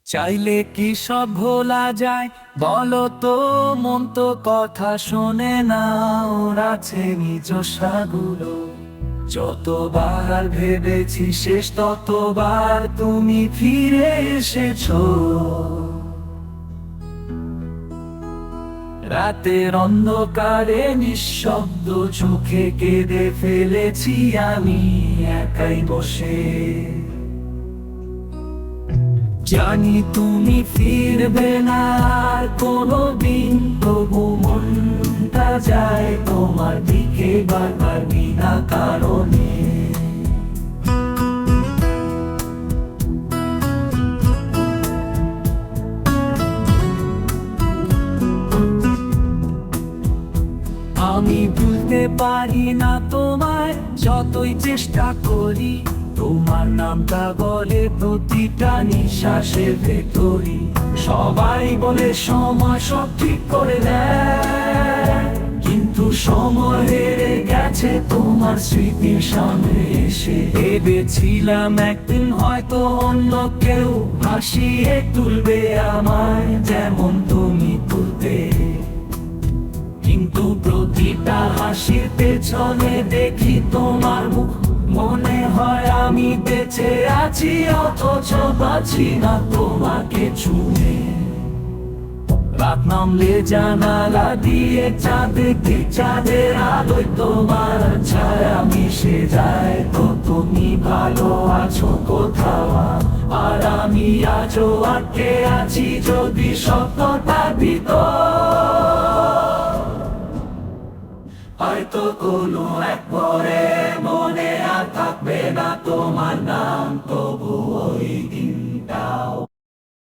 চাইলে কি সব ভোলা যায় বলো তো, মন তো কথা শোনে না, ওর আছে নিজস্বগুলো। যতবার ভেবেছি শেষ, ততবার তুমি ফিরে এসেছো। রাতের অন্ধকারে নিঃশব্দ চোখে কেঁদে ফেলেছি আমি একাই বসে। জানি তুমি ফিরবে না আর কোনোদিন, তবু মনটা যায় তোমার দিকে বারবার বিনা কারণে। আমি ভুলতে পারি না তোমায়, যতই চেষ্টা করি। তোমার নামটা বলে প্রতিটা নিঃশ্বাসের ভেতরই। সবাই বলে সময় সব ঠিক করে দেয়, কিন্তু সময় হেরে গেছে তোমার স্মৃতির সামনে এসে। ভেবেছিলাম একদিন হয়তো অন্য কেউ হাসিয়ে তুলবে আমায়, যেমন তুমি তুলতে। কিন্তু প্রতিটা হাসির পেছনে দেখি তোমার মুখ, মনে হয় আমি বেঁচে আছি অথচ পাচ্ছি না তোমাকে ছুঁয়ে। রাত নামলে জানালা দিয়ে চাঁদকে, চাঁদের আলোয় তোমার ছায়া মিশে যায়। তো তুমি ভালো আছো কোথাও, আর আমি আজও আটকে আছি যদি স্বপ্নটার ভিতর। হয়তো কোনো এক পরে মনে আর থাকবে না তোমার নাম, তবু ওই দিনটাও